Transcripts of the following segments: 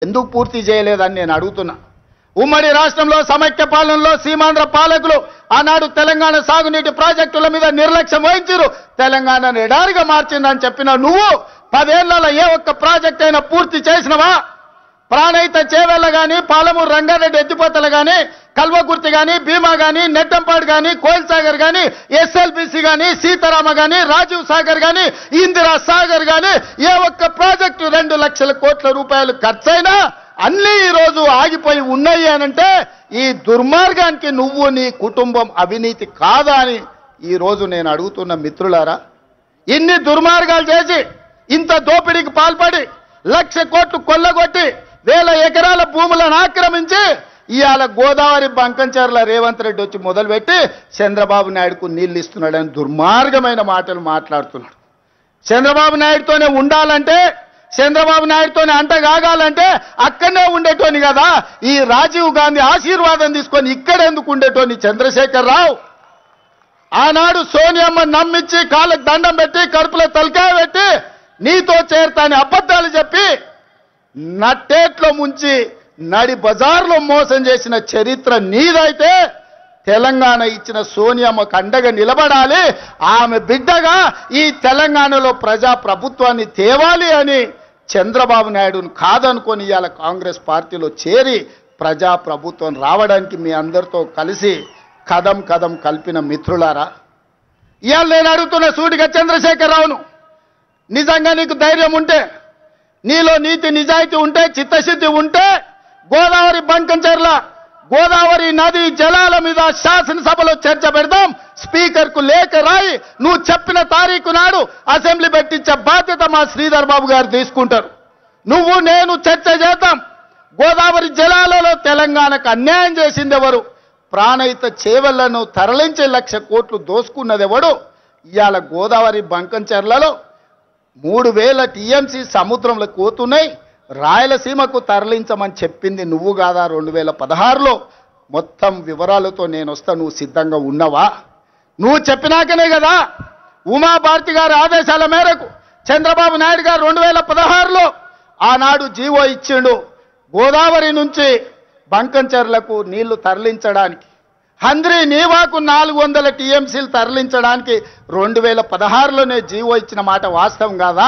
ఎందుకు పూర్తి చేయలేదని నేను అడుగుతున్నా. ఉమ్మడి రాష్ట్రంలో సమైక్య పాలనలో సీమాంధ్ర పాలకులు ఆనాడు తెలంగాణ సాగునీటి ప్రాజెక్టుల మీద నిర్లక్ష్యం వహించారు, తెలంగాణను ఎడారిగా మార్చిందని చెప్పిన నువ్వు 10 ఏళ్లలో ఏ ఒక్క ప్రాజెక్ట్ అయినా పూర్తి చేసినవా? ప్రాణహిత చేవెళ్ల కానీ, పాలమూరు రంగారెడ్డి ఎత్తిపోతలు కానీ, కల్వకుర్తి కానీ, భీమా కానీ, నెట్టంపాడు కానీ, కోయిల్ సాగర్ కానీ, ఎస్ఎల్బిసి కానీ, సీతారామ కానీ, రాజీవ్ సాగర్ కానీ, ఇందిరా సాగర్ కానీ ఏ ఒక్క ప్రాజెక్టు 2 లక్షల కోట్ల రూపాయలు ఖర్చైనా అన్నీ ఈరోజు ఆగిపోయి ఉన్నాయి అనంటే ఈ దుర్మార్గానికి నువ్వు నీ కుటుంబం అవినీతి కాదా అని ఈరోజు నేను అడుగుతున్న మిత్రులారా. ఇన్ని దుర్మార్గాలు చేసి ఇంత దోపిడీకి పాల్పడి 1,00,000 కోట్లు కొల్లగొట్టి 1000 ఎకరాల భూములను ఆక్రమించి ఇవాళ గోదావరి బంకంచెర్ల రేవంత్ రెడ్డి వచ్చి మొదలుపెట్టి చంద్రబాబు నాయుడుకు నీళ్లు ఇస్తున్నాడని దుర్మార్గమైన మాటలు మాట్లాడుతున్నాడు. చంద్రబాబు నాయుడుతోనే ఉండాలంటే, చంద్రబాబు నాయుడుతోనే అంటగాగాలంటే అక్కడనే ఉండేటోని కదా. ఈ రాజీవ్ గాంధీ ఆశీర్వాదం తీసుకొని ఇక్కడెందుకు ఉండేటోని చంద్రశేఖర్ రావు? ఆనాడు సోనియమ్మ నమ్మించి కాళ్ళకు దండం పెట్టి కడుపులో తలకాయ పెట్టి నీతో చేరతాని అబద్ధాలు చెప్పి నట్టేట్లో ముంచి నడి బజార్లో మోసం చేసిన చరిత్ర నీదైతే తెలంగాణ ఇచ్చిన సోనియమ్మకు అండగా నిలబడాలి, ఆమె బిడ్డగా ఈ తెలంగాణలో ప్రజా ప్రభుత్వాన్ని తేవాలి అని చంద్రబాబు నాయుడును కాదనుకొని ఇవాళ కాంగ్రెస్ పార్టీలో చేరి ప్రజా ప్రభుత్వం రావడానికి మీ అందరితో కలిసి కదం కదం కలిపిన మిత్రులారా. ఇవాళ నేను అడుగుతున్న సూటిగా చంద్రశేఖర్ రావును, నిజంగా నీకు ధైర్యం ఉంటే, నీలో నీతి నిజాయితీ ఉంటే, చిత్తశుద్ధి ఉంటే గోదావరి బంకంచెర్ల గోదావరి నది జలాల మీద శాసనసభలో చర్చ పెడదాం, స్పీకర్కు లేఖ రాయి నువ్వు చెప్పిన తారీఖు నాడు అసెంబ్లీ పెట్టించే బాధ్యత మా శ్రీధర్ బాబు గారు తీసుకుంటారు. నువ్వు నేను చర్చ చేద్దాం. గోదావరి జలాలలో తెలంగాణకు అన్యాయం చేసింది ఎవరు? ప్రాణహిత చేవెళ్లను తరలించే 1,00,000 కోట్లు దోసుకున్నది ఎవడు? ఇవాళ గోదావరి బంకంచెర్లలో 3,000 టీఎంసీ సముద్రంలో పోతున్నాయి, రాయలసీమకు తరలించమని చెప్పింది నువ్వు కాదా? 2016లో మొత్తం వివరాలతో నేను వస్తా, నువ్వు సిద్ధంగా ఉన్నావా? నువ్వు చెప్పినాకనే కదా ఉమాభారతి గారి ఆదేశాల మేరకు చంద్రబాబు నాయుడు గారు 2016లో ఆనాడు జీవో ఇచ్చిండు, గోదావరి నుంచి బంకంచెర్లకు నీళ్లు తరలించడానికి. హంద్రీ నీవాకు 400 టీఎంసీలు తరలించడానికి 2016లోనే జీవో ఇచ్చిన మాట వాస్తవం కాదా?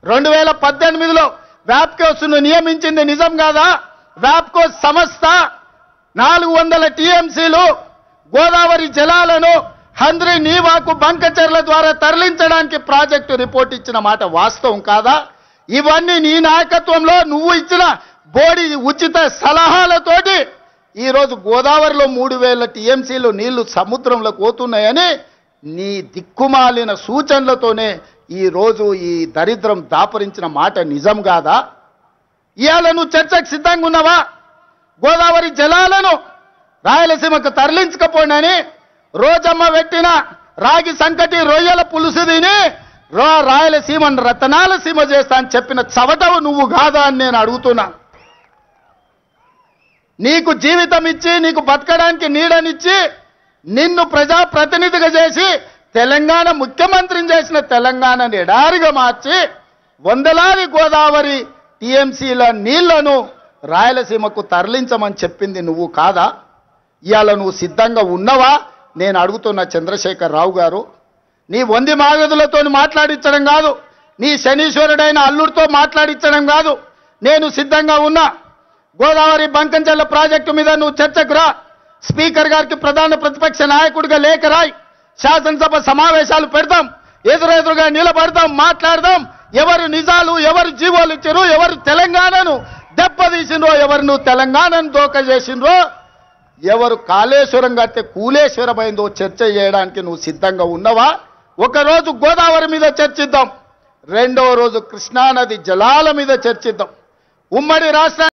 2018లో వ్యాప్కోస్ను నియమించింది నిజం కాదా? వ్యాప్కోస్ సంస్థ 400 టీఎంసీలు గోదావరి జలాలను హంద్రీ నీవాకు బంకంచెర్ల ద్వారా తరలించడానికి ప్రాజెక్టు రిపోర్ట్ ఇచ్చిన మాట వాస్తవం కాదా? ఇవన్నీ నీ నాయకత్వంలో నువ్వు ఇచ్చిన బోడి ఉచిత సలహాలతోటి ఈరోజు గోదావరిలో 3,000 టీఎంసీలు నీళ్లు సముద్రంలో పోతున్నాయని నీ దిక్కుమాలిన సూచనలతోనే ఈరోజు ఈ దరిద్రం దాపరించిన మాట నిజం కాదా? ఇవాళ నువ్వు చర్చకు సిద్ధంగా ఉన్నావా? గోదావరి జలాలను రాయలసీమకు తరలించకపోయినని రోజమ్మ పెట్టిన రాగి సంకటి రొయ్యల పులుసు తిని రాయలసీమను రతనాల సీమ చేస్తా అని చెప్పిన చవటవు నువ్వు కాదా అని నేను అడుగుతున్నా. నీకు జీవితం ఇచ్చి, నీకు బతకడానికి నీడనిచ్చి, నిన్ను ప్రజాప్రతినిధిగా చేసి తెలంగాణ ముఖ్యమంత్రిని చేసిన తెలంగాణను ఎడారిగా మార్చి వందలాది గోదావరి టీఎంసీల నీళ్లను రాయలసీమకు తరలించమని చెప్పింది నువ్వు కాదా? ఇవాళ నువ్వు సిద్ధంగా ఉన్నవా నేను అడుగుతున్న చంద్రశేఖర్ రావు గారు. నీ వంది మాగదులతో మాట్లాడించడం కాదు, నీ శనీశ్వరుడైన అల్లుడితో మాట్లాడించడం కాదు, నేను సిద్ధంగా ఉన్నా. గోదావరి బంకంచెర్ల ప్రాజెక్టు మీద నువ్వు చర్చకు రా, స్పీకర్ గారికి ప్రధాన ప్రతిపక్ష నాయకుడిగా లేఖ రాయి, శాసనసభ సమావేశాలు పెడతాం, ఎదురెదురుగా నిలబడతాం, మాట్లాడదాం. ఎవరు నిజాలు, ఎవరు జీవోలు ఇచ్చారు, ఎవరు తెలంగాణను దెబ్బతీసిండ్రో, ఎవరు నువ్వు తెలంగాణను దోక చేసిండ్రో, ఎవరు కాళేశ్వరం కడితే కూలేశ్వరమైందో చర్చ చేయడానికి నువ్వు సిద్ధంగా ఉన్నవా? ఒకరోజు గోదావరి మీద చర్చిద్దాం, రెండవ రోజు కృష్ణానది జలాల మీద చర్చిద్దాం. ఉమ్మడి రాష్ట్ర